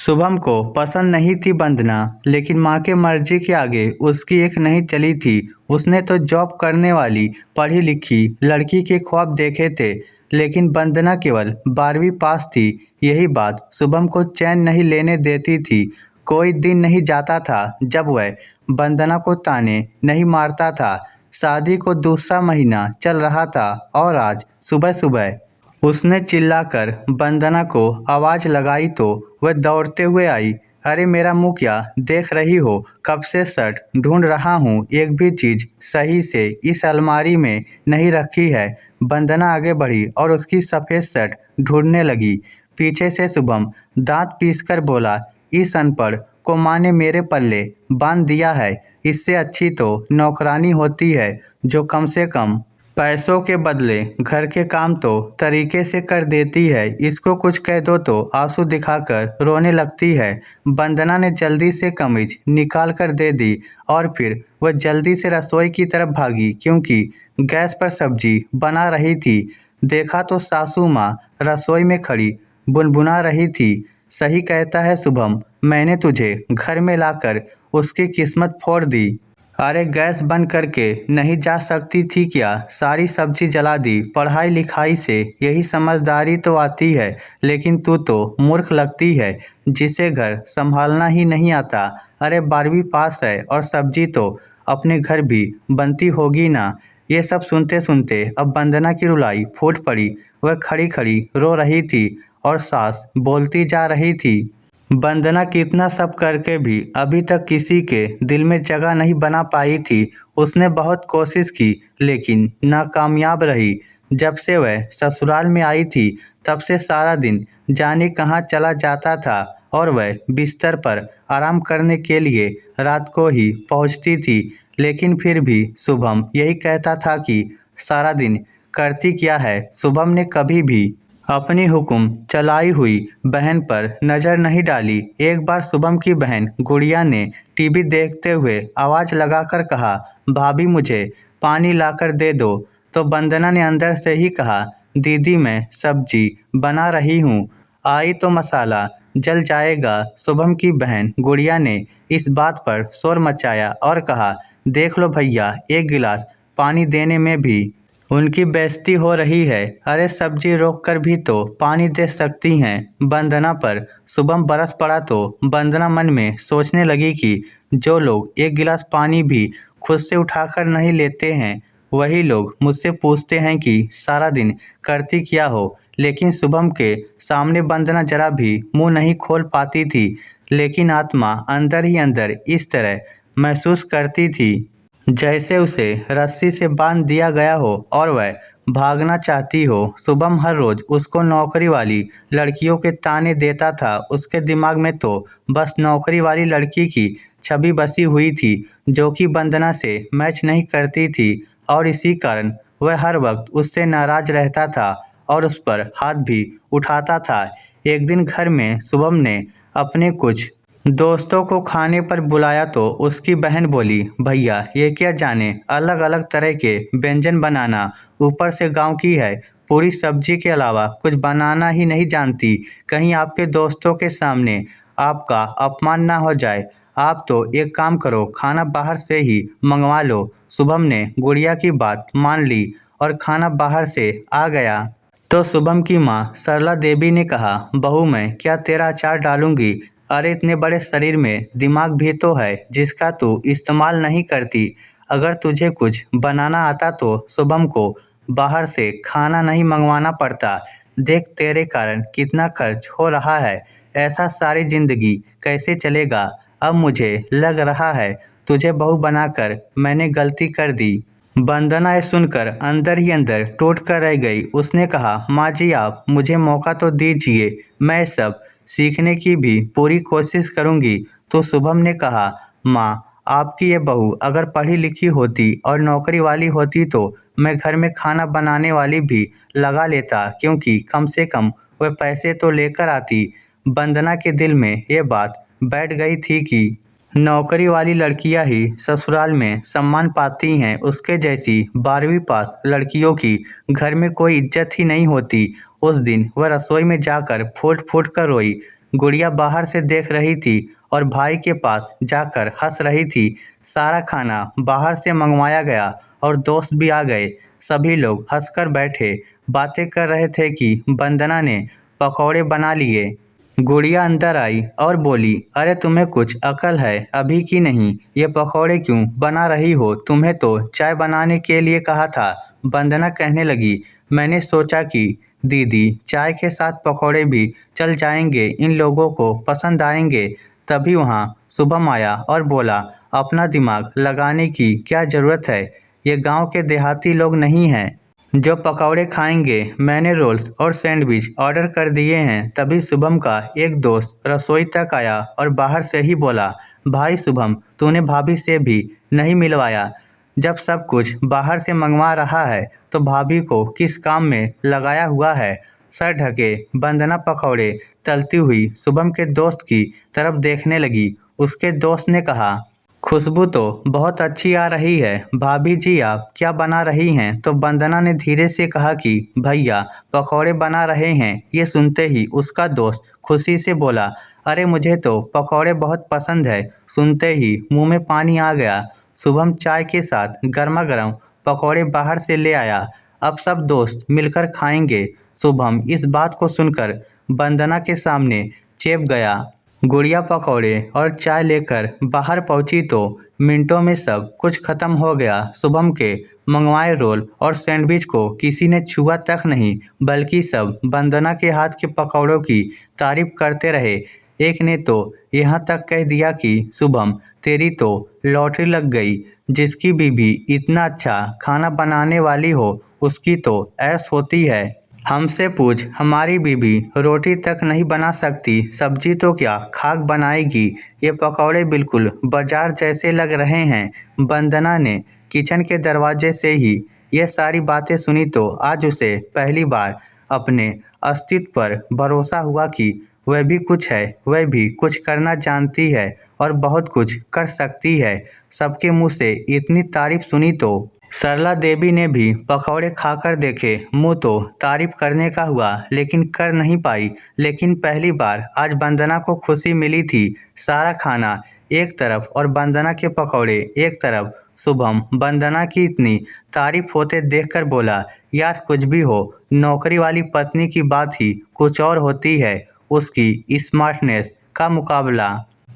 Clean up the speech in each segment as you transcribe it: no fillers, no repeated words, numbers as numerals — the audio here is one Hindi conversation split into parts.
शुभम को पसंद नहीं थी वंदना, लेकिन माँ के मर्जी के आगे उसकी एक नहीं चली थी। उसने तो जॉब करने वाली पढ़ी लिखी लड़की के ख्वाब देखे थे, लेकिन वंदना केवल 12वीं पास थी। यही बात शुभम को चैन नहीं लेने देती थी। कोई दिन नहीं जाता था जब वह वंदना को ताने नहीं मारता था। शादी को दूसरा महीना चल रहा था और आज सुबह सुबह उसने चिल्लाकर वंदना को आवाज़ लगाई तो वह दौड़ते हुए आई। अरे मेरा मुंह क्या देख रही हो? कब से शर्ट ढूंढ रहा हूँ, एक भी चीज़ सही से इस अलमारी में नहीं रखी है। वंदना आगे बढ़ी और उसकी सफ़ेद शर्ट ढूंढने लगी। पीछे से शुभम दांत पीसकर बोला, इस अनपढ़ को माँ ने मेरे पल्ले बांध दिया है। इससे अच्छी तो नौकरानी होती है जो कम से कम पैसों के बदले घर के काम तो तरीके से कर देती है। इसको कुछ कह दो तो आंसू दिखाकर रोने लगती है। वंदना ने जल्दी से कमीज निकाल कर दे दी और फिर वह जल्दी से रसोई की तरफ भागी, क्योंकि गैस पर सब्जी बना रही थी। देखा तो सासू माँ रसोई में खड़ी बुनबुना रही थी, सही कहता है शुभम, मैंने तुझे घर में लाकर उसकी किस्मत फोड़ दी। अरे गैस बंद करके नहीं जा सकती थी क्या? सारी सब्जी जला दी। पढ़ाई लिखाई से यही समझदारी तो आती है, लेकिन तू तो मूर्ख लगती है जिसे घर संभालना ही नहीं आता। अरे 12वीं पास है और सब्जी तो अपने घर भी बनती होगी ना। ये सब सुनते सुनते अब वंदना की रुलाई फूट पड़ी। वह खड़ी खड़ी रो रही थी और सास बोलती जा रही थी। वंदना कितना सब करके भी अभी तक किसी के दिल में जगह नहीं बना पाई थी। उसने बहुत कोशिश की लेकिन नाकामयाब रही। जब से वह ससुराल में आई थी तब से सारा दिन जाने कहाँ चला जाता था और वह बिस्तर पर आराम करने के लिए रात को ही पहुँचती थी। लेकिन फिर भी शुभम यही कहता था कि सारा दिन करती क्या है। शुभम ने कभी भी अपनी हुक्म चलाई हुई बहन पर नज़र नहीं डाली। एक बार शुभम की बहन गुड़िया ने टीवी देखते हुए आवाज़ लगाकर कहा, भाभी मुझे पानी लाकर दे दो। तो वंदना ने अंदर से ही कहा, दीदी मैं सब्जी बना रही हूँ, आई तो मसाला जल जाएगा। शुभम की बहन गुड़िया ने इस बात पर शोर मचाया और कहा, देख लो भैया, एक गिलास पानी देने में भी उनकी बेइज्जती हो रही है। अरे सब्जी रोक कर भी तो पानी दे सकती हैं। वंदना पर शुभम बरस पड़ा तो वंदना मन में सोचने लगी कि जो लोग एक गिलास पानी भी खुद से उठाकर नहीं लेते हैं, वही लोग मुझसे पूछते हैं कि सारा दिन करती क्या हो। लेकिन शुभम के सामने वंदना जरा भी मुंह नहीं खोल पाती थी, लेकिन आत्मा अंदर ही अंदर इस तरह महसूस करती थी जैसे उसे रस्सी से बांध दिया गया हो और वह भागना चाहती हो। शुभम हर रोज उसको नौकरी वाली लड़कियों के ताने देता था। उसके दिमाग में तो बस नौकरी वाली लड़की की छवि बसी हुई थी जो कि वंदना से मैच नहीं करती थी और इसी कारण वह हर वक्त उससे नाराज रहता था और उस पर हाथ भी उठाता था। एक दिन घर में शुभम ने अपने कुछ दोस्तों को खाने पर बुलाया तो उसकी बहन बोली, भैया ये क्या जाने अलग अलग तरह के व्यंजन बनाना, ऊपर से गांव की है, पूरी सब्जी के अलावा कुछ बनाना ही नहीं जानती। कहीं आपके दोस्तों के सामने आपका अपमान ना हो जाए। आप तो एक काम करो, खाना बाहर से ही मंगवा लो। शुभम ने गुड़िया की बात मान ली और खाना बाहर से आ गया। तो शुभम की माँ सरला देवी ने कहा, बहू मैं क्या तेरा अचार डालूंगी? अरे इतने बड़े शरीर में दिमाग भी तो है जिसका तू इस्तेमाल नहीं करती। अगर तुझे कुछ बनाना आता तो शुभम को बाहर से खाना नहीं मंगवाना पड़ता। देख तेरे कारण कितना खर्च हो रहा है, ऐसा सारी जिंदगी कैसे चलेगा? अब मुझे लग रहा है तुझे बहू बनाकर मैंने गलती कर दी। वंदना ये सुनकर अंदर ही अंदर टूट कर रह गई। उसने कहा, माँ जी आप मुझे मौका तो दीजिए, मैं सब सीखने की भी पूरी कोशिश करूँगी। तो शुभम ने कहा, माँ आपकी ये बहू अगर पढ़ी लिखी होती और नौकरी वाली होती तो मैं घर में खाना बनाने वाली भी लगा लेता, क्योंकि कम से कम वह पैसे तो लेकर आती। वंदना के दिल में ये बात बैठ गई थी कि नौकरी वाली लड़कियां ही ससुराल में सम्मान पाती हैं। उसके जैसी 12वीं पास लड़कियों की घर में कोई इज्जत ही नहीं होती। उस दिन वह रसोई में जाकर फूट फूट कर रोई। गुड़िया बाहर से देख रही थी और भाई के पास जाकर हंस रही थी। सारा खाना बाहर से मंगवाया गया और दोस्त भी आ गए। सभी लोग हंसकर बैठे बातें कर रहे थे कि वंदना ने पकौड़े बना लिए। गुड़िया अंदर आई और बोली, अरे तुम्हें कुछ अकल है अभी की नहीं? ये पकौड़े क्यों बना रही हो? तुम्हें तो चाय बनाने के लिए कहा था। वंदना कहने लगी, मैंने सोचा कि दीदी चाय के साथ पकौड़े भी चल जाएंगे, इन लोगों को पसंद आएंगे। तभी वहाँ शुभम आया और बोला, अपना दिमाग लगाने की क्या ज़रूरत है? ये गांव के देहाती लोग नहीं हैं जो पकौड़े खाएंगे। मैंने रोल्स और सैंडविच ऑर्डर कर दिए हैं। तभी शुभम का एक दोस्त रसोई तक आया और बाहर से ही बोला, भाई शुभम, तूने भाभी से भी नहीं मिलवाया? जब सब कुछ बाहर से मंगवा रहा है तो भाभी को किस काम में लगाया हुआ है? सर ढके वंदना पकौड़े तलती हुई शुभम के दोस्त की तरफ देखने लगी। उसके दोस्त ने कहा, खुशबू तो बहुत अच्छी आ रही है। भाभी जी आप क्या बना रही हैं? तो वंदना ने धीरे से कहा कि भैया पकौड़े बना रहे हैं। ये सुनते ही उसका दोस्त खुशी से बोला, अरे मुझे तो पकौड़े बहुत पसंद है। सुनते ही मुंह में पानी आ गया। शुभम चाय के साथ गर्मा गर्म पकौड़े बाहर से ले आया। अब सब दोस्त मिलकर खाएंगे। शुभम इस बात को सुनकर वंदना के सामने चेप गया। गुड़िया पकौड़े और चाय लेकर बाहर पहुंची तो मिनटों में सब कुछ खत्म हो गया। शुभम के मंगवाए रोल और सैंडविच को किसी ने छुआ तक नहीं, बल्कि सब वंदना के हाथ के पकौड़ों की तारीफ करते रहे। एक ने तो यहाँ तक कह दिया कि शुभम तेरी तो लॉटरी लग गई। जिसकी बीवी इतना अच्छा खाना बनाने वाली हो उसकी तो ऐश होती है। हमसे पूछ, हमारी बीवी रोटी तक नहीं बना सकती, सब्जी तो क्या खाक बनाएगी। ये पकौड़े बिल्कुल बाजार जैसे लग रहे हैं। वंदना ने किचन के दरवाजे से ही ये सारी बातें सुनी तो आज उसे पहली बार अपने अस्तित्व पर भरोसा हुआ कि वह भी कुछ है, वह भी कुछ करना जानती है और बहुत कुछ कर सकती है। सबके मुंह से इतनी तारीफ सुनी तो सरला देवी ने भी पकौड़े खाकर देखे। मुंह तो तारीफ करने का हुआ लेकिन कर नहीं पाई। लेकिन पहली बार आज वंदना को खुशी मिली थी। सारा खाना एक तरफ और वंदना के पकौड़े एक तरफ। शुभम वंदना की इतनी तारीफ होते देखकर बोला, यार कुछ भी हो, नौकरी वाली पत्नी की बात ही कुछ और होती है। उसकी स्मार्टनेस का मुकाबला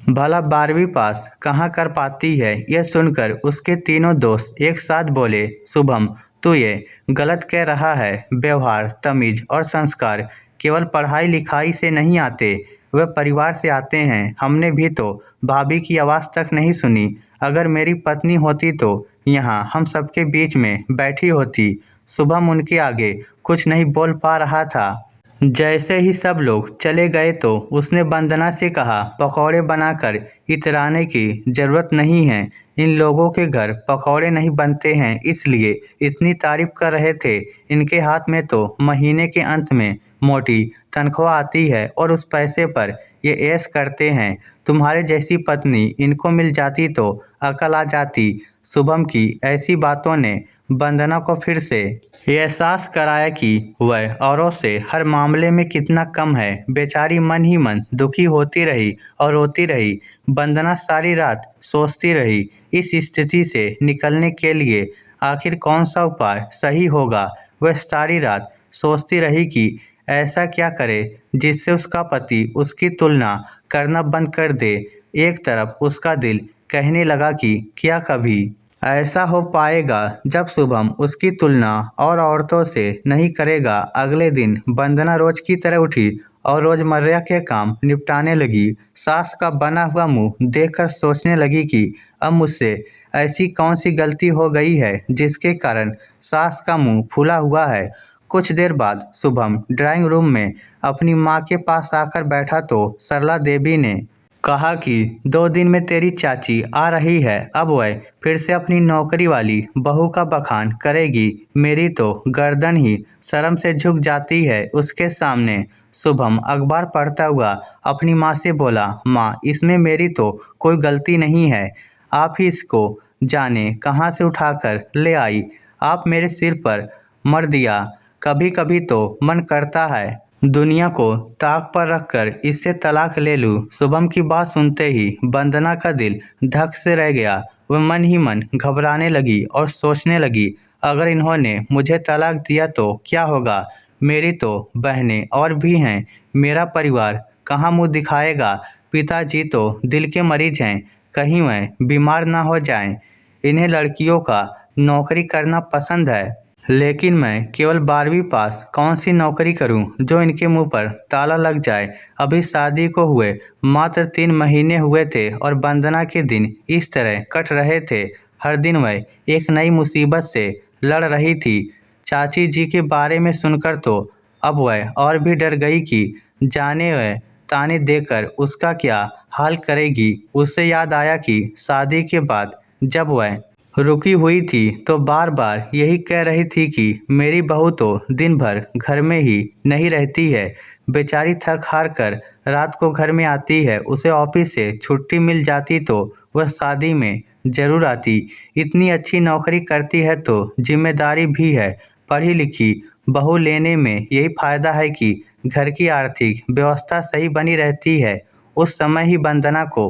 भला 12वीं पास कहाँ कर पाती है। यह सुनकर उसके तीनों दोस्त एक साथ बोले, शुभम तू ये गलत कह रहा है। व्यवहार, तमीज और संस्कार केवल पढ़ाई लिखाई से नहीं आते, वह परिवार से आते हैं। हमने भी तो भाभी की आवाज़ तक नहीं सुनी। अगर मेरी पत्नी होती तो यहाँ हम सबके बीच में बैठी होती। शुभम उनके आगे कुछ नहीं बोल पा रहा था। जैसे ही सब लोग चले गए तो उसने वंदना से कहा, पकौड़े बनाकर इतराने की ज़रूरत नहीं है। इन लोगों के घर पकौड़े नहीं बनते हैं इसलिए इतनी तारीफ कर रहे थे। इनके हाथ में तो महीने के अंत में मोटी तनख्वाह आती है और उस पैसे पर ये ऐश करते हैं। तुम्हारे जैसी पत्नी इनको मिल जाती तो अकल आ जाती। शुभम की ऐसी बातों ने वंदना को फिर से ये एहसास कराया कि वह औरों से हर मामले में कितना कम है। बेचारी मन ही मन दुखी होती रही और रोती रही। वंदना सारी रात सोचती रही इस स्थिति से निकलने के लिए आखिर कौन सा उपाय सही होगा। वह सारी रात सोचती रही कि ऐसा क्या करे जिससे उसका पति उसकी तुलना करना बंद कर दे। एक तरफ उसका दिल कहने लगा कि क्या कभी ऐसा हो पाएगा जब शुभम उसकी तुलना और औरतों से नहीं करेगा। अगले दिन वंदना रोज की तरह उठी और रोजमर्रा के काम निपटाने लगी। सास का बना हुआ मुंह देखकर सोचने लगी कि अब मुझसे ऐसी कौन सी गलती हो गई है जिसके कारण सास का मुंह फूला हुआ है। कुछ देर बाद शुभम ड्राइंग रूम में अपनी माँ के पास आकर बैठा तो सरला देवी ने कहा कि 2 दिन में तेरी चाची आ रही है। अब वह फिर से अपनी नौकरी वाली बहू का बखान करेगी। मेरी तो गर्दन ही शर्म से झुक जाती है उसके सामने। शुभम अखबार पढ़ता हुआ अपनी माँ से बोला, माँ इसमें मेरी तो कोई गलती नहीं है। आप ही इसको जाने कहाँ से उठाकर ले आई। आप मेरे सिर पर मर दिया। कभी कभी तो मन करता है दुनिया को ताक पर रखकर इससे तलाक ले लूं। शुभम की बात सुनते ही वंदना का दिल धक से रह गया। वह मन ही मन घबराने लगी और सोचने लगी, अगर इन्होंने मुझे तलाक दिया तो क्या होगा। मेरी तो बहनें और भी हैं, मेरा परिवार कहाँ मुंह दिखाएगा। पिताजी तो दिल के मरीज हैं, कहीं वह बीमार ना हो जाएं। इन्हें लड़कियों का नौकरी करना पसंद है, लेकिन मैं केवल 12वीं पास कौन सी नौकरी करूं जो इनके मुंह पर ताला लग जाए। अभी शादी को हुए मात्र 3 महीने हुए थे और वंदना के दिन इस तरह कट रहे थे। हर दिन वह एक नई मुसीबत से लड़ रही थी। चाची जी के बारे में सुनकर तो अब वह और भी डर गई कि जाने वह ताने देकर उसका क्या हाल करेगी। उससे याद आया कि शादी के बाद जब वह रुकी हुई थी तो बार बार यही कह रही थी कि मेरी बहू तो दिन भर घर में ही नहीं रहती है। बेचारी थक हार कर रात को घर में आती है। उसे ऑफिस से छुट्टी मिल जाती तो वह शादी में ज़रूर आती। इतनी अच्छी नौकरी करती है तो जिम्मेदारी भी है। पढ़ी लिखी बहू लेने में यही फ़ायदा है कि घर की आर्थिक व्यवस्था सही बनी रहती है। उस समय ही वंदना को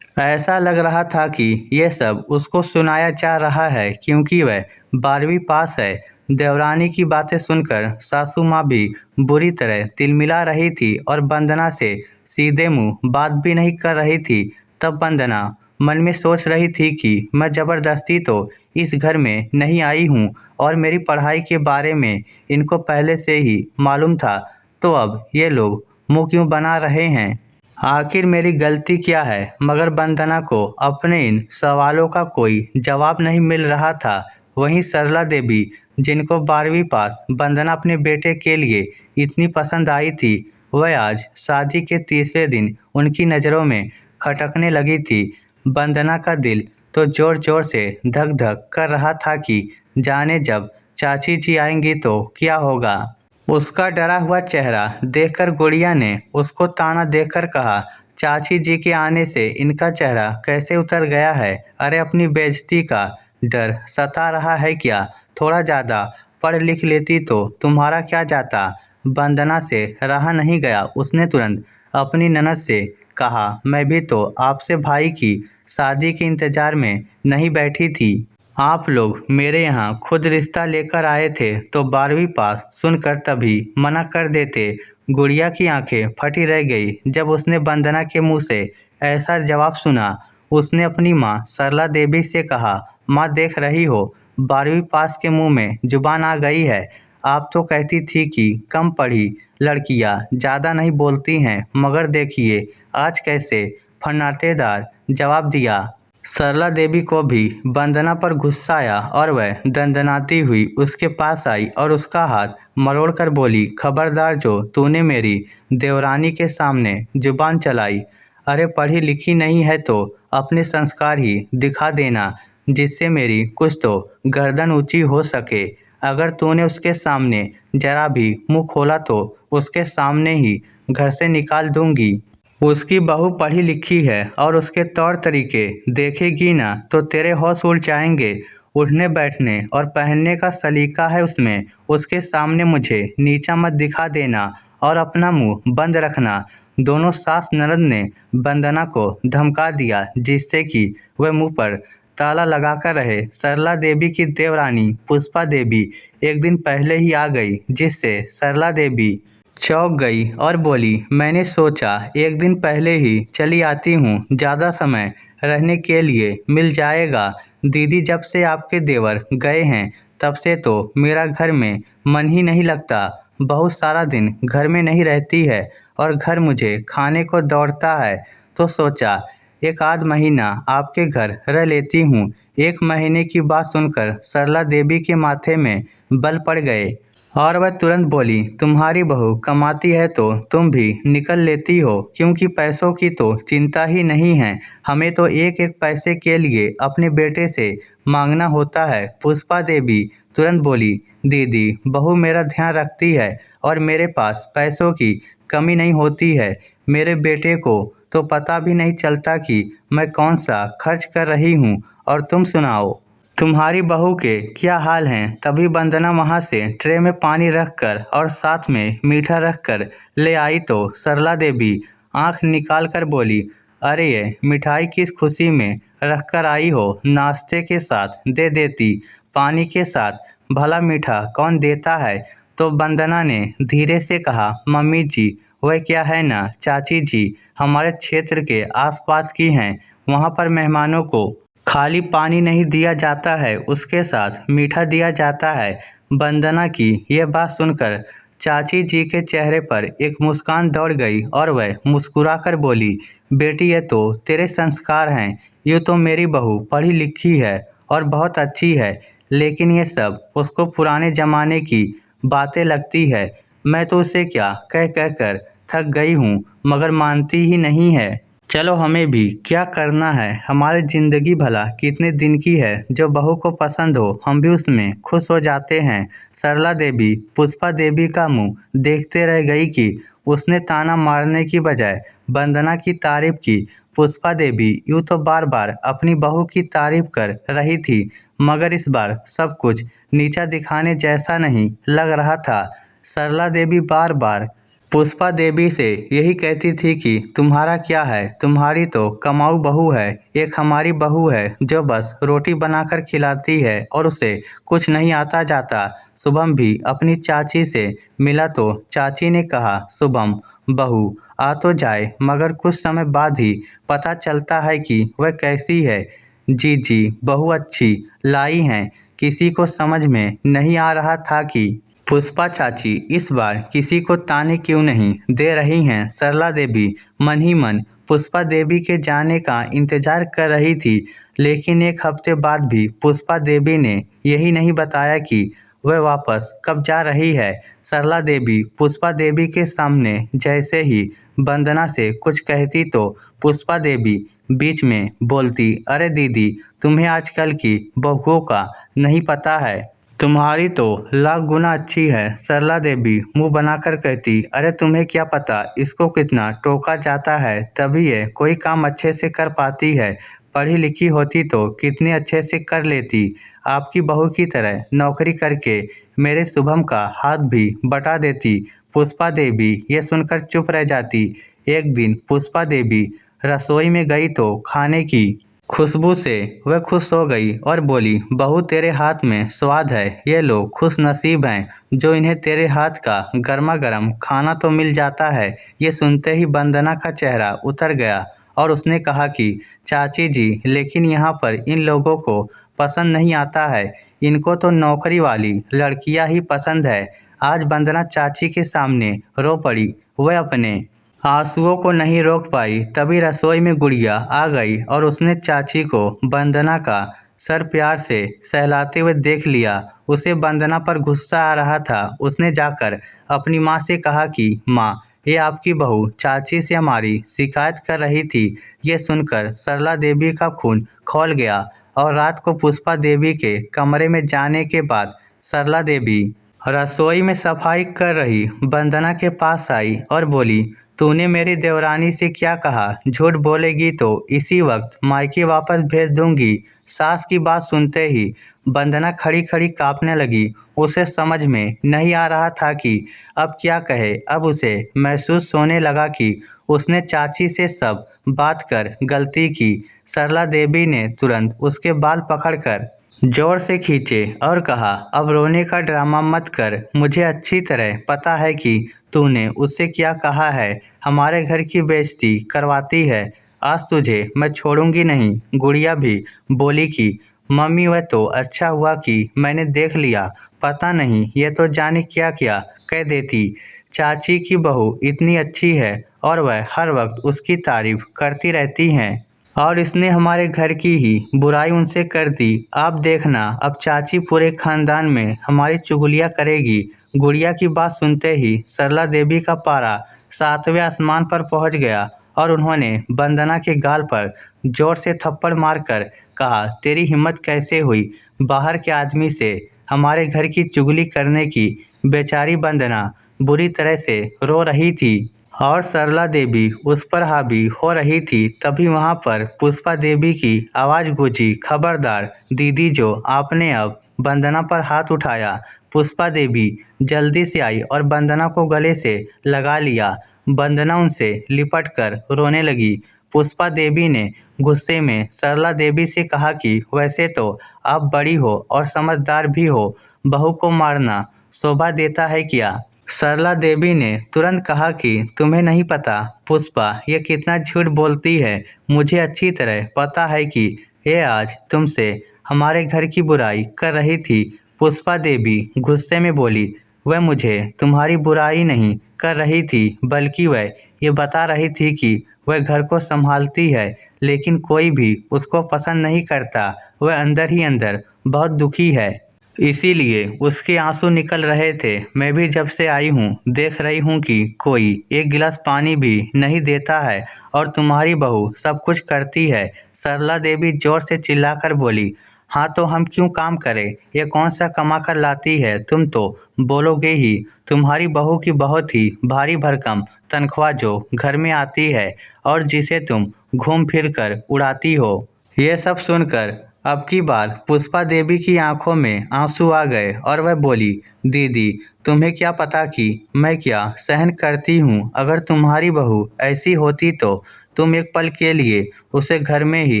ऐसा लग रहा था कि यह सब उसको सुनाया जा रहा है क्योंकि वह 12वीं पास है। देवरानी की बातें सुनकर सासू माँ भी बुरी तरह तिलमिला रही थी और वंदना से सीधे मुंह बात भी नहीं कर रही थी। तब वंदना मन में सोच रही थी कि मैं ज़बरदस्ती तो इस घर में नहीं आई हूँ और मेरी पढ़ाई के बारे में इनको पहले से ही मालूम था, तो अब ये लोग मुँह क्यों बना रहे हैं। आखिर मेरी गलती क्या है। मगर वंदना को अपने इन सवालों का कोई जवाब नहीं मिल रहा था। वहीं सरला देवी, जिनको 12वीं पास वंदना अपने बेटे के लिए इतनी पसंद आई थी, वह आज शादी के तीसरे दिन उनकी नज़रों में खटकने लगी थी। वंदना का दिल तो जोर जोर से धक धक कर रहा था कि जाने जब चाची जी आएंगी तो क्या होगा। उसका डरा हुआ चेहरा देखकर गुड़िया ने उसको ताना देकर कहा, चाची जी के आने से इनका चेहरा कैसे उतर गया है। अरे अपनी बेइज्जती का डर सता रहा है क्या। थोड़ा ज़्यादा पढ़ लिख लेती तो तुम्हारा क्या जाता। वंदना से रहा नहीं गया। उसने तुरंत अपनी ननद से कहा, मैं भी तो आपसे भाई की शादी के इंतज़ार में नहीं बैठी थी। आप लोग मेरे यहाँ खुद रिश्ता लेकर आए थे तो 12वीं पास सुनकर तभी मना कर देते। गुड़िया की आंखें फटी रह गई जब उसने वंदना के मुंह से ऐसा जवाब सुना। उसने अपनी माँ सरला देवी से कहा, माँ देख रही हो 12वीं पास के मुंह में जुबान आ गई है। आप तो कहती थी कि कम पढ़ी लड़कियाँ ज़्यादा नहीं बोलती हैं, मगर देखिए आज कैसे फर्नाटेदार जवाब दिया। सरला देवी को भी वंदना पर गुस्सा आया और वह दंदनाती हुई उसके पास आई और उसका हाथ मरोड़कर बोली, खबरदार जो तूने मेरी देवरानी के सामने जुबान चलाई। अरे पढ़ी लिखी नहीं है तो अपने संस्कार ही दिखा देना, जिससे मेरी कुछ तो गर्दन ऊंची हो सके। अगर तूने उसके सामने जरा भी मुंह खोला तो उसके सामने ही घर से निकाल दूंगी। उसकी बहू पढ़ी लिखी है और उसके तौर तरीके देखेगी ना तो तेरे होश उड़ जाएंगे। उठने बैठने और पहनने का सलीका है उसमें। उसके सामने मुझे नीचा मत दिखा देना और अपना मुंह बंद रखना। दोनों सास ननद ने वंदना को धमका दिया जिससे कि वह मुंह पर ताला लगाकर रहे। सरला देवी की देवरानी पुष्पा देवी एक दिन पहले ही आ गई, जिससे सरला देवी चौंक गई और बोली, मैंने सोचा एक दिन पहले ही चली आती हूँ, ज़्यादा समय रहने के लिए मिल जाएगा। दीदी जब से आपके देवर गए हैं तब से तो मेरा घर में मन ही नहीं लगता। बहुत सारा दिन घर में नहीं रहती है और घर मुझे खाने को दौड़ता है, तो सोचा एक आध महीना आपके घर रह लेती हूँ। 1 महीने की बात सुनकर सरला देवी के माथे में बल पड़ गए और वह तुरंत बोली, तुम्हारी बहू कमाती है तो तुम भी निकल लेती हो, क्योंकि पैसों की तो चिंता ही नहीं है। हमें तो एक एक पैसे के लिए अपने बेटे से मांगना होता है। पुष्पा देवी तुरंत बोली, दीदी बहू मेरा ध्यान रखती है और मेरे पास पैसों की कमी नहीं होती है। मेरे बेटे को तो पता भी नहीं चलता कि मैं कौन सा खर्च कर रही हूँ, और तुम सुनाओ। तुम्हारी बहू के क्या हाल हैं। तभी वंदना वहाँ से ट्रे में पानी रखकर और साथ में मीठा रखकर ले आई तो सरला देवी आंख निकाल कर बोली, अरे ये मिठाई किस खुशी में रखकर आई हो, नाश्ते के साथ दे देती, पानी के साथ, भला मीठा कौन देता है। तो वंदना ने धीरे से कहा, मम्मी जी वह क्या है ना चाची जी, हमारे क्षेत्र के आसपास की हैं, वहाँ पर मेहमानों को खाली पानी नहीं दिया जाता है, उसके साथ मीठा दिया जाता है। वंदना की यह बात सुनकर चाची जी के चेहरे पर एक मुस्कान दौड़ गई और वह मुस्कुराकर बोली, बेटी ये तो तेरे संस्कार हैं, यूँ तो मेरी बहू पढ़ी लिखी है और बहुत अच्छी है, लेकिन ये सब उसको पुराने ज़माने की बातें लगती है। मैं तो उसे क्या कह कह कर थक गई हूँ, मगर मानती ही नहीं है। चलो हमें भी क्या करना है, हमारी ज़िंदगी भला कितने दिन की है, जो बहू को पसंद हो हम भी उसमें खुश हो जाते हैं। सरला देवी पुष्पा देवी का मुंह देखते रह गई कि उसने ताना मारने की बजाय वंदना की तारीफ की। पुष्पा देवी यूँ तो बार बार अपनी बहू की तारीफ कर रही थी, मगर इस बार सब कुछ नीचा दिखाने जैसा नहीं लग रहा था। सरला देवी बार बार पुष्पा देवी से यही कहती थी कि तुम्हारा क्या है, तुम्हारी तो कमाऊ बहू है, एक हमारी बहू है जो बस रोटी बनाकर खिलाती है और उसे कुछ नहीं आता जाता। शुभम भी अपनी चाची से मिला तो चाची ने कहा, शुभम बहू आ तो जाए, मगर कुछ समय बाद ही पता चलता है कि वह कैसी है। जी जी बहू अच्छी लाई हैं, किसी को समझ में नहीं आ रहा था कि पुष्पा चाची इस बार किसी को ताने क्यों नहीं दे रही हैं। सरला देवी मन ही मन पुष्पा देवी के जाने का इंतजार कर रही थी, लेकिन एक हफ्ते बाद भी पुष्पा देवी ने यही नहीं बताया कि वह वापस कब जा रही है। सरला देवी पुष्पा देवी के सामने जैसे ही वंदना से कुछ कहती तो पुष्पा देवी बीच में बोलती, अरे दीदी तुम्हें आजकल की बहुओं का नहीं पता है, तुम्हारी तो लाख गुना अच्छी है। सरला देवी मुंह बनाकर कहती, अरे तुम्हें क्या पता इसको कितना टोका जाता है, तभी ये कोई काम अच्छे से कर पाती है, पढ़ी लिखी होती तो कितने अच्छे से कर लेती, आपकी बहू की तरह नौकरी करके मेरे शुभम का हाथ भी बटा देती। पुष्पा देवी ये सुनकर चुप रह जाती। एक दिन पुष्पा देवी रसोई में गई तो खाने की खुशबू से वह खुश हो गई और बोली, बहू तेरे हाथ में स्वाद है, ये लोग खुश नसीब हैं जो इन्हें तेरे हाथ का गर्मा गर्म खाना तो मिल जाता है। ये सुनते ही वंदना का चेहरा उतर गया और उसने कहा कि चाची जी लेकिन यहाँ पर इन लोगों को पसंद नहीं आता है, इनको तो नौकरी वाली लड़कियाँ ही पसंद है। आज वंदना चाची के सामने रो पड़ी। वह अपने आंसुओं को नहीं रोक पाई, तभी रसोई में गुड़िया आ गई और उसने चाची को वंदना का सर प्यार से सहलाते हुए देख लिया। उसे वंदना पर गुस्सा आ रहा था। उसने जाकर अपनी माँ से कहा कि माँ ये आपकी बहू चाची से हमारी शिकायत कर रही थी। ये सुनकर सरला देवी का खून खौल गया और रात को पुष्पा देवी के कमरे में जाने के बाद सरला देवी रसोई में सफाई कर रही वंदना के पास आई और बोली, तूने मेरी देवरानी से क्या कहा, झूठ बोलेगी तो इसी वक्त मायके वापस भेज दूंगी। सास की बात सुनते ही वंदना खड़ी खड़ी कांपने लगी। उसे समझ में नहीं आ रहा था कि अब क्या कहे। अब उसे महसूस होने लगा कि उसने चाची से सब बात कर गलती की। सरला देवी ने तुरंत उसके बाल पकड़कर जोर से खींचे और कहा, अब रोने का ड्रामा मत कर, मुझे अच्छी तरह पता है कि तूने उससे क्या कहा है, हमारे घर की बेइज्जती करवाती है, आज तुझे मैं छोड़ूंगी नहीं। गुड़िया भी बोली कि मम्मी वह तो अच्छा हुआ कि मैंने देख लिया, पता नहीं ये तो जाने क्या क्या कह देती। चाची की बहू इतनी अच्छी है और वह हर वक्त उसकी तारीफ करती रहती हैं और इसने हमारे घर की ही बुराई उनसे कर दी। आप देखना अब चाची पूरे खानदान में हमारी चुगलियाँ करेगी। गुड़िया की बात सुनते ही सरला देवी का पारा 7वें आसमान पर पहुंच गया और उन्होंने वंदना के गाल पर जोर से थप्पड़ मारकर कहा, तेरी हिम्मत कैसे हुई बाहर के आदमी से हमारे घर की चुगली करने की। बेचारी वंदना बुरी तरह से रो रही थी और सरला देवी उस पर हावी हो रही थी। तभी वहां पर पुष्पा देवी की आवाज़ गूंजी, खबरदार दीदी, जो आपने अब वंदना पर हाथ उठाया। पुष्पा देवी जल्दी से आई और वंदना को गले से लगा लिया। वंदना उनसे लिपट कर रोने लगी। पुष्पा देवी ने गुस्से में सरला देवी से कहा कि वैसे तो आप बड़ी हो और समझदार भी हो, बहू को मारना शोभा देता है क्या? सरला देवी ने तुरंत कहा कि तुम्हें नहीं पता पुष्पा, ये कितना झूठ बोलती है। मुझे अच्छी तरह पता है कि ये आज तुमसे हमारे घर की बुराई कर रही थी। पुष्पा देवी गुस्से में बोली, वह मुझे तुम्हारी बुराई नहीं कर रही थी, बल्कि वह ये बता रही थी कि वह घर को संभालती है, लेकिन कोई भी उसको पसंद नहीं करता। वह अंदर ही अंदर बहुत दुखी है, इसीलिए उसके आंसू निकल रहे थे। मैं भी जब से आई हूँ देख रही हूँ कि कोई एक गिलास पानी भी नहीं देता है और तुम्हारी बहू सब कुछ करती है। सरला देवी जोर से चिल्लाकर बोली, हाँ तो हम क्यों काम करें? ये कौन सा कमा कर लाती है? तुम तो बोलोगे ही। तुम्हारी बहू की बहुत ही भारी भरकम तनख्वाह जो घर में आती है और जिसे तुम घूम फिर कर उड़ाती हो। ये सब सुनकर अब की बार पुष्पा देवी की आंखों में आंसू आ गए और वह बोली, दीदी, तुम्हें क्या पता कि मैं क्या सहन करती हूँ। अगर तुम्हारी बहू ऐसी होती तो तुम एक पल के लिए उसे घर में ही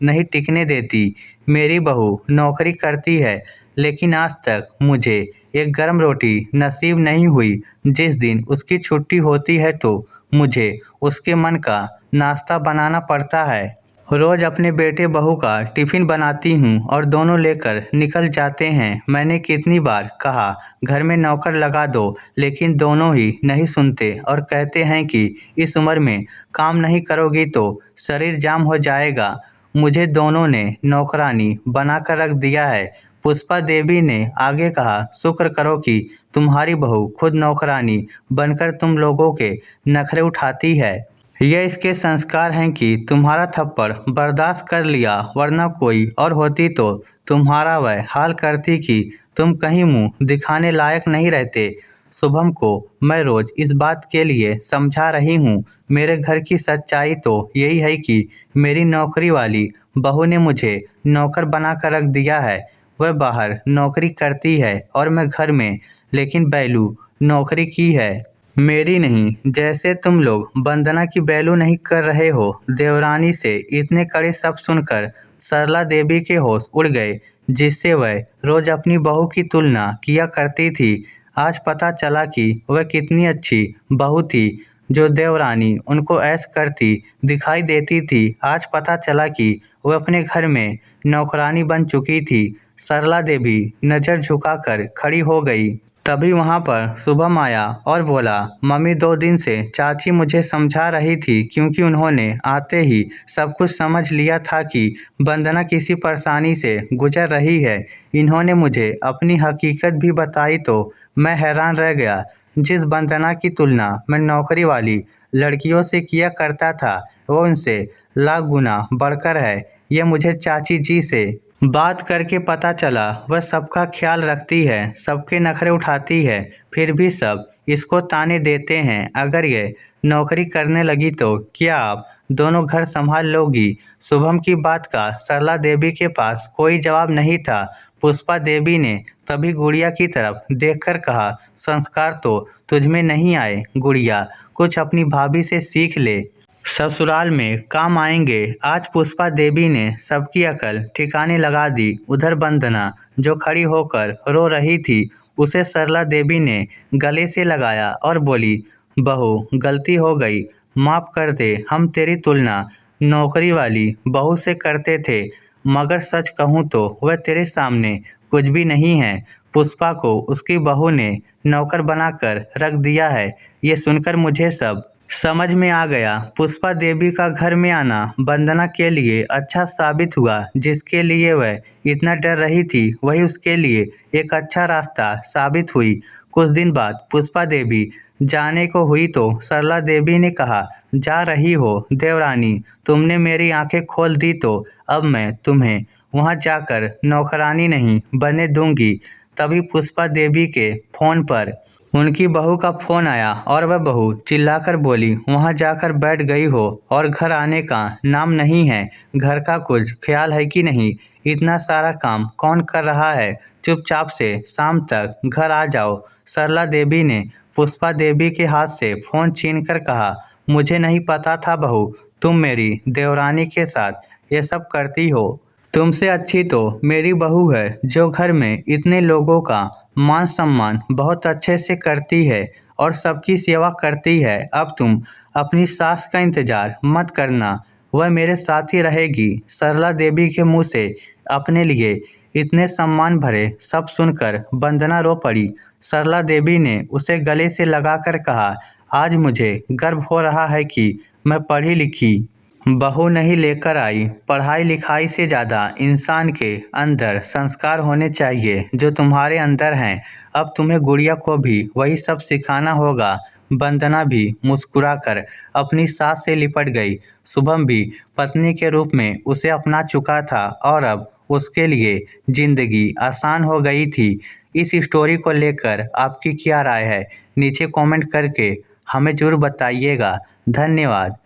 नहीं टिकने देती। मेरी बहू नौकरी करती है, लेकिन आज तक मुझे एक गर्म रोटी नसीब नहीं हुई। जिस दिन उसकी छुट्टी होती है तो मुझे उसके मन का नाश्ता बनाना पड़ता है। रोज अपने बेटे बहू का टिफिन बनाती हूँ और दोनों लेकर निकल जाते हैं। मैंने कितनी बार कहा घर में नौकर लगा दो, लेकिन दोनों ही नहीं सुनते और कहते हैं कि इस उम्र में काम नहीं करोगी तो शरीर जाम हो जाएगा। मुझे दोनों ने नौकरानी बनाकर रख दिया है। पुष्पा देवी ने आगे कहा, शुक्र करो कि तुम्हारी बहू खुद नौकरानी बनकर तुम लोगों के नखरे उठाती है। ये इसके संस्कार हैं कि तुम्हारा थप्पड़ बर्दाश्त कर लिया, वरना कोई और होती तो तुम्हारा वह हाल करती कि तुम कहीं मुंह दिखाने लायक नहीं रहते। शुभम को मैं रोज इस बात के लिए समझा रही हूँ। मेरे घर की सच्चाई तो यही है कि मेरी नौकरी वाली बहू ने मुझे नौकर बना कर रख दिया है। वह बाहर नौकरी करती है और मैं घर में, लेकिन बैलू नौकरी की है, मेरी नहीं। जैसे तुम लोग वंदना की वैल्यू नहीं कर रहे हो। देवरानी से इतने कड़े शब्द सुनकर सरला देवी के होश उड़ गए, जिससे वह रोज अपनी बहू की तुलना किया करती थी। आज पता चला कि वह कितनी अच्छी बहू थी। जो देवरानी उनको ऐश करती दिखाई देती थी, आज पता चला कि वह अपने घर में नौकरानी बन चुकी थी। सरला देवी नज़र झुकाकर खड़ी हो गई। तभी वहाँ पर शुभम आया और बोला, मम्मी 2 दिन से चाची मुझे समझा रही थी, क्योंकि उन्होंने आते ही सब कुछ समझ लिया था कि वंदना किसी परेशानी से गुजर रही है। इन्होंने मुझे अपनी हकीकत भी बताई तो मैं हैरान रह गया। जिस वंदना की तुलना मैं नौकरी वाली लड़कियों से किया करता था, वो उनसे लाख गुना बढ़कर है। ये मुझे चाची जी से बात करके पता चला। वह सबका ख्याल रखती है, सबके नखरे उठाती है, फिर भी सब इसको ताने देते हैं। अगर ये नौकरी करने लगी तो क्या आप दोनों घर संभाल लोगी? शुभम की बात का सरला देवी के पास कोई जवाब नहीं था। पुष्पा देवी ने तभी गुड़िया की तरफ देखकर कहा, संस्कार तो तुझमें नहीं आए गुड़िया, कुछ अपनी भाभी से सीख ले, ससुराल में काम आएंगे। आज पुष्पा देवी ने सबकी अकल ठिकाने लगा दी। उधर वंदना जो खड़ी होकर रो रही थी, उसे सरला देवी ने गले से लगाया और बोली, बहू गलती हो गई, माफ़ कर दे। हम तेरी तुलना नौकरी वाली बहू से करते थे, मगर सच कहूँ तो वह तेरे सामने कुछ भी नहीं है। पुष्पा को उसकी बहू ने नौकर बनाकर रख दिया है। ये सुनकर मुझे सब समझ में आ गया। पुष्पा देवी का घर में आना वंदना के लिए अच्छा साबित हुआ। जिसके लिए वह इतना डर रही थी, वही उसके लिए एक अच्छा रास्ता साबित हुई। कुछ दिन बाद पुष्पा देवी जाने को हुई तो सरला देवी ने कहा, जा रही हो देवरानी, तुमने मेरी आंखें खोल दी तो अब मैं तुम्हें वहां जाकर नौकरानी नहीं बनने दूंगी। तभी पुष्पा देवी के फोन पर उनकी बहू का फ़ोन आया और वह बहू चिल्लाकर बोली, वहाँ जाकर बैठ गई हो और घर आने का नाम नहीं है। घर का कुछ ख्याल है कि नहीं? इतना सारा काम कौन कर रहा है? चुपचाप से शाम तक घर आ जाओ। सरला देवी ने पुष्पा देवी के हाथ से फ़ोन छीनकर कहा, मुझे नहीं पता था बहू, तुम मेरी देवरानी के साथ ये सब करती हो। तुमसे अच्छी तो मेरी बहू है जो घर में इतने लोगों का मान सम्मान बहुत अच्छे से करती है और सबकी सेवा करती है। अब तुम अपनी सास का इंतजार मत करना, वह मेरे साथ ही रहेगी। सरला देवी के मुंह से अपने लिए इतने सम्मान भरे सब सुनकर वंदना रो पड़ी। सरला देवी ने उसे गले से लगाकर कहा, आज मुझे गर्व हो रहा है कि मैं पढ़ी लिखी बहू नहीं लेकर आई। पढ़ाई लिखाई से ज़्यादा इंसान के अंदर संस्कार होने चाहिए जो तुम्हारे अंदर हैं। अब तुम्हें गुड़िया को भी वही सब सिखाना होगा। वंदना भी मुस्कुराकर अपनी सास से लिपट गई। शुभम भी पत्नी के रूप में उसे अपना चुका था और अब उसके लिए जिंदगी आसान हो गई थी। इस स्टोरी को लेकर आपकी क्या राय है? नीचे कमेंट करके हमें ज़रूर बताइएगा। धन्यवाद।